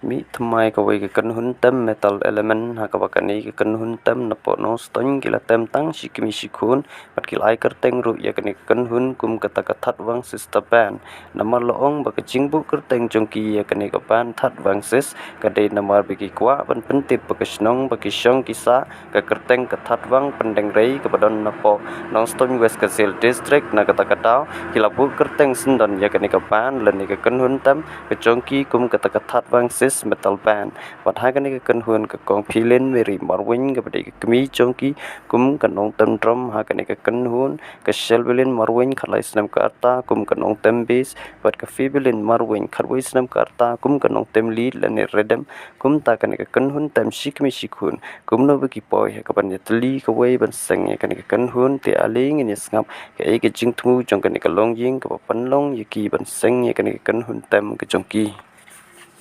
mi thamai ka wei ka kan hun tem metal element ha ka bakani ka kan hun tem na po no ston kila tem tang shikmi shikun pat kilai kerteng ru ya kani kan hun kum ka that wang sister pan namar loong ba ka jingbu kerteng jongki ya kani ka pan that wang sis ka dei namar bagi kwa ban pentip ba ka snong ba ki shong kisa ka kerteng ka that wang pendeng rei ka badon na po nong ston west kasil district na kata katau kila bu kerteng sendon ya kani ka pan lan ni ka kan hun tem ka jongki kum ka that wang sis metal pan wat ha kani ka kan hun ka kong philin meri marwing ka badi ka kmi jongki kum ka nong tem drum ha kani ka kan hun ka shelbilin marwing khalai snam ka arta kum ka nong tem bis wat ka fibilin marwing kharwai snam ka arta kum ka nong tem lead lan ni redem kum ta kani ka kan hun tem shikmi shikun kum no bagi poi ka ban ya tli ka wei ban seng ya kani ka kan hun te aling ni ngap ka ai ka jing thu jong kani ka long ying ka pan long yaki ban seng ya kani ka kan hun tem ka jongki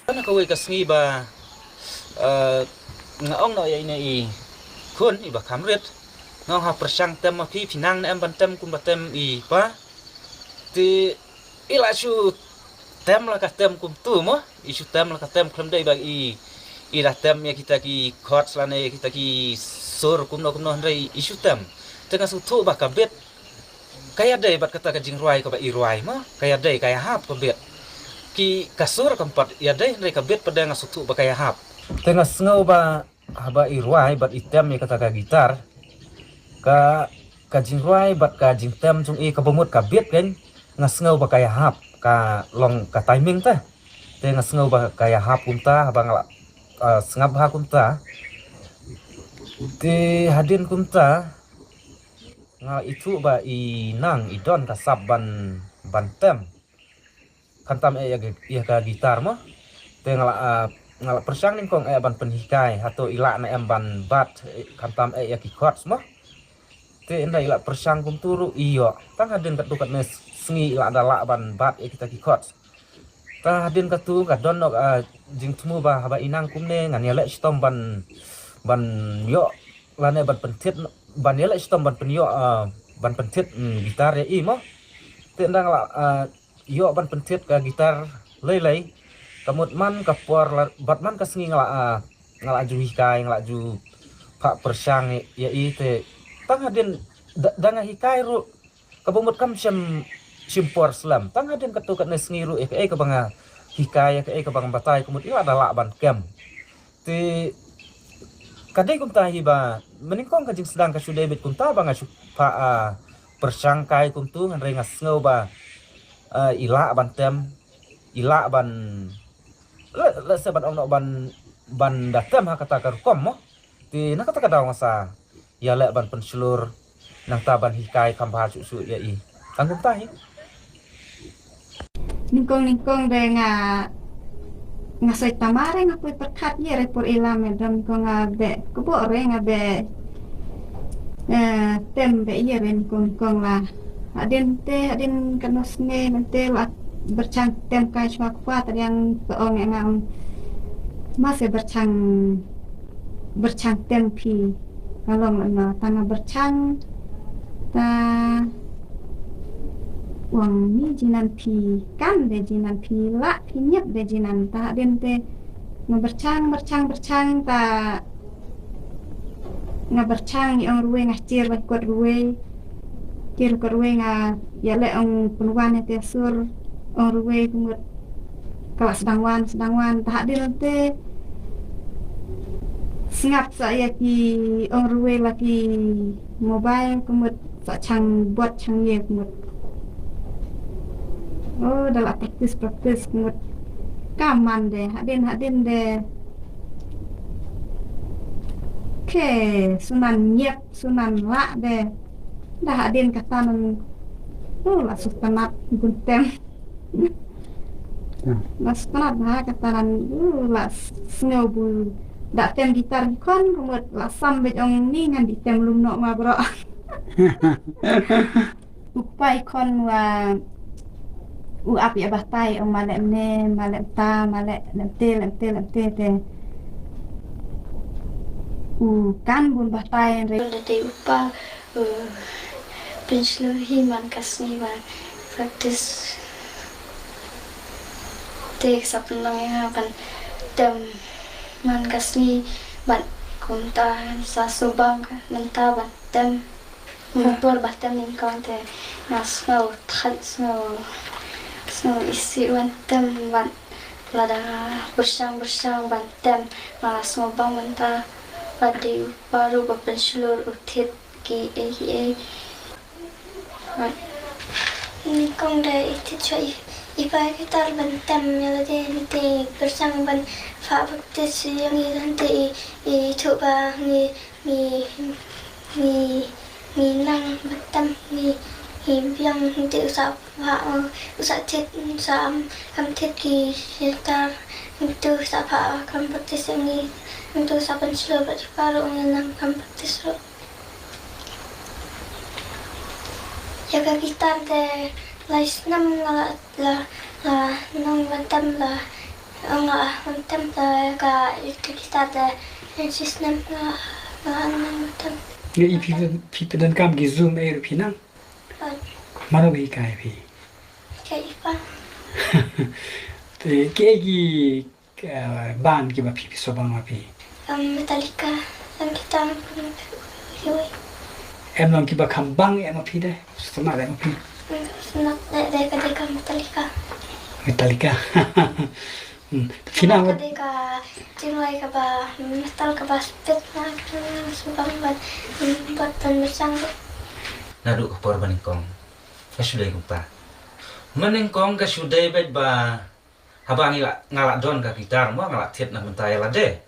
Kana kawai kasngi ba ngaong no ya ina I kun I ba kamret ngong ha persang tem ma phi pinang na em ban tem kum ba tem I pa ti ila su tem la ka tem kum tu mo I su tem la ka tem klem dai ba I da tem ya kita ki khot la ne kita ki sur kum no ndai I su tem tengah su thu ba ka bet kaya dai bat kata ka jing ruai ka ba I ruai mo kaya dai kaya hap ka bet ki kasur keempat ya deh mereka bet pada ngasutu pakai hap tengah sengau ba haba irwai bat item ya kata ka gitar ka jingwai bat ka jingtem jung I ka bomut ka bet kan ngasengau pakai hap ka long ka timing teh tengah sengau ba kaya hap kunta haba ngala sengap ha kunta ti hadin kunta ngal itu ba inang idon ka sabban bantem kantam ya ka gitar mo te ngala persang ning kong ban penhikai hato ila na em ban bat kantam ya ki chords mo te inda ila persang kum turu iyo tang hadin kat dukat nes sengi ila dala ban bat kita ki chords ta hadin ka tu ka don nok jing tmu ba haba inang kum ne ngan ya le stom ban yo lane ban pentit ban ya le stom ban penyo ban pentit gitar ya I mo te inda ngala yo ban pentit ka gitar lei kamut man ka por bat man ka sengi ngala ju hikai ngala ju pak persang ya I te tang hadin danga hikai ru kabumut kam simpor slam tang hadin katukat ne sengi ru ka banga hikai ka bang batai kamut ila dala ban kem te kadai kum tahi ba meningkong ka jing sedang ka sudah bit kum ta banga pa persang kai kum tu ngan rengas ngau ba ila ban tem ila ban le se ban ong no ban datem ha kata kar kom mo ti na kata kada ngasa ya le ban penselur nang taban hikai kambah su ya I tanggung tahi ningkong de nga sai tamare nga pui perkat ye re por ila medam ko nga be ko bo re nga be tem be ye ren kong la adin kanos nge nanti la bercang tem kai chwa kwa yang peong yang masih bercang tem pi kalau na tanga bercang ta wang ni jinan pi kan de jinan pi la pi nyep de jinan ta adin te bercang ta bercang yang ruwe ngacir ba kot ruwe kir korwe nga yale ang punwan te sur ang ruwe kumut kala sedangwan tahak dir te singap saya ki ang ruwe lagi mobile kumut sa chang buat chang ye kumut oh dalam praktis kumut kaman de hadin de ke sunan nyep sunan la de dah adin kata nan la sustanat guntem la sustanat dah kata nan la snowball dak tem gitar kon kumut la sambe ong ni ngan di tem lum nok ma bro upai kon wa api abatai ong malek ne malek ta malek lemte te kan bun batai re de upa penseluhi man kasni man praktis tek sapnang yang akan tem man kasni ban kunta sa subang menta ban tem motor batem ning kante nas no that no isi wan tem ban lada bersang ban tem malas ngobang menta pada baru berpensilur utit ki Ni kong da iti choy ipa kita bantam ya de bersang ban fa bakte yang i thu ba ni nang bantam ni biang ti usap ha usap tit sa kam tit ki kita tu sa pa kam bakte ni tu sa ban slow ba paro nang kam bakte slow jaga gitar de lais nam la nang bantam la bantam la ka gitar de sis nam la nang bantam Nge ipi pedan kam gi zoom air pinang mano bi kai pi kai pa te ke gi ban ki ba pi so bang ma pi Metallica ang gitar yoi em long ki ba kham bang em ma pi de sama de ma pi nak de ka Metallica Pinang de ka tinway ka ba metal ka ba spit na subang ban bersang Nadu ke por baningkong. Kasudai kumpa. Meningkong kasudai bet ba habang ngalak don ka gitar mo ngalak tiet na mentaya la de.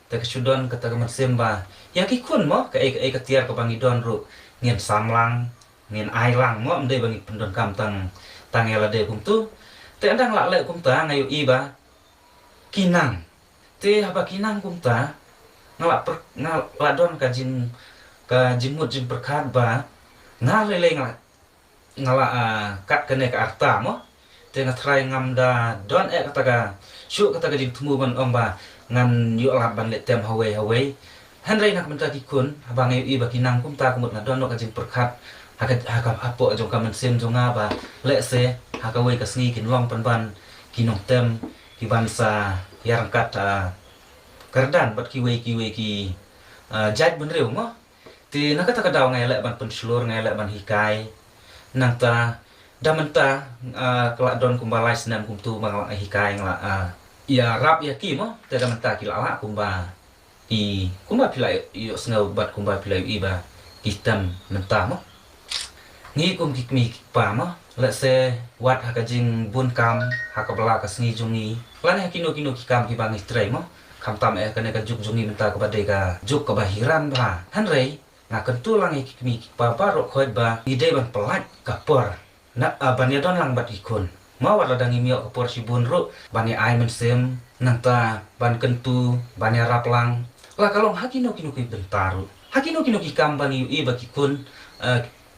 Te kasudon kata kemersim ba ya kikun mo ka ka tiar ka bangi don ru ngien samlang ngien ailang mo mde bangi pendon kam tang la de kum tu. Te andang lak le kum ta ngayu i ba kinang. Te haba kinang kum ta ngalak don ka jimut jim perkat ba ngalele ngala kat kene ka arta mo te ngatrai ngamda don kata ka syu kata ka ditemu ban ong ba ngan yu la ban le tem hawe hanrei nak menta kikun abang i ba kinang kum ta kumut na don ka jing perkat haka apo jong ka mensim jonga ba le se haka we ka sngi kin long ban kinong tem ki bansa yang kat kardan bat ki jaj ben reu mo ti nak kata daw ngai le ban penslur ngai le ban hikai nang ta damenta kelak don kumbalai senam kumtu bang hikai ngla ya rap ya ki mo te damenta ki la kumba pilai yo snau bat kumba pilai iba hitam menta mo ngi kum mi pa mo le se wat hakajing bun kam hakabla ka sngi jungi lan hakino ki kam ki bang istrai mo kam tam kene ka juk jungi menta ka badai ka juk ka bahiran ba hanrei na kentu lang mi papa ro khoi ba ide ban pelat kapor na banya don lang bat ikun ma wala dangi mio kapor si bun ro banya ai men sem nang ta ban kentu banya rap lang la kalong hakino ki bentaru hakino ki kam bangi i ba kikun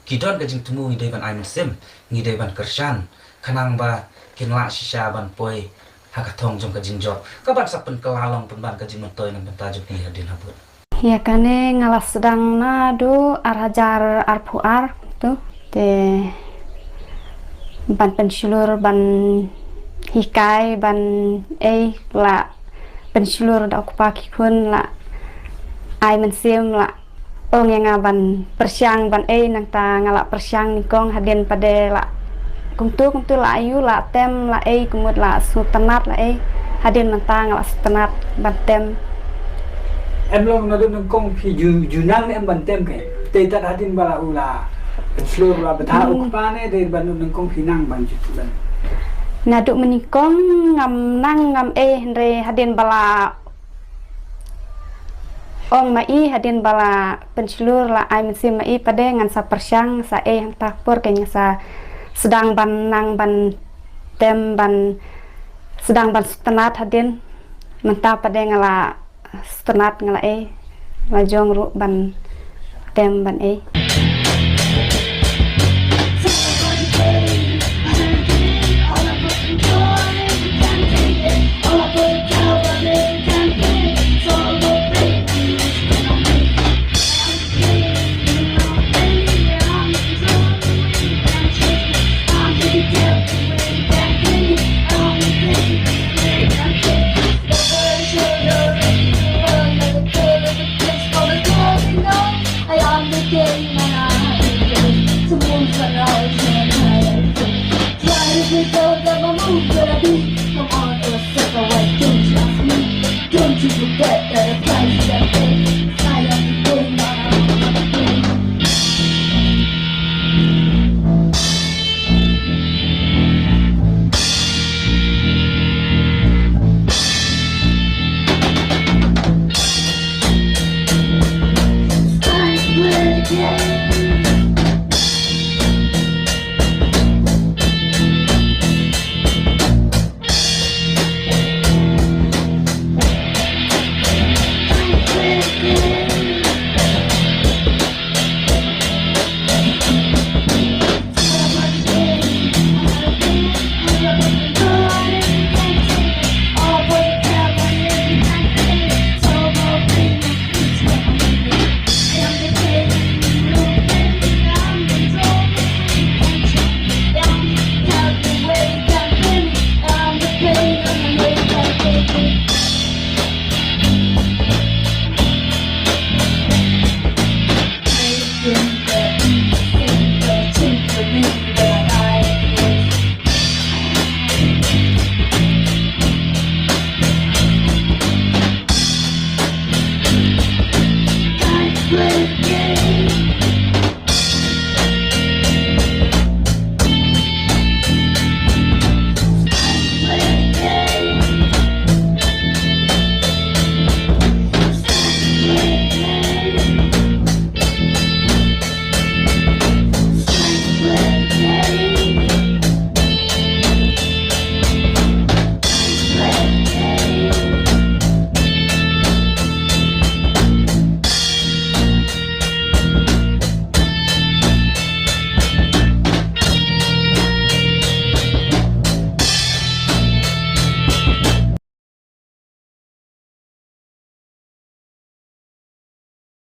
kidon ka jing temu ide ban ai men sem ngide ban kersan kanang ba kinla sisa ban poi hakatong jong ka jing job ka ban sapen kelalong pen ban ka jing mentoy nang bentajuk ni hadin habut Ya kane ngalas sedang nadu arajar arpuar tu te ban pensilur ban hikai ban la pensilur da okupa kikun la ai mensim la ong yang ban persiang ban nang ta ngala persiang nikong hadin pade la kumtu la ayu la tem la kumut la sutanat la hadin menta ngala sutanat ban tem em long na dun kong pi junang em ban tem ke te ta hadin bala ula slow la betha ukpa ne de ban dun kong pi nang ban jutulan naduk menikong ngam nang ngam re hadin bala ong mai hadin bala pensilur la ai mesim mai pade ngan sa persyang sa yang takpur kenya sa sedang ban nang ban tem ban sedang ban sutenat hadin menta pade ngala stenat ngala lajong ru ban tem ban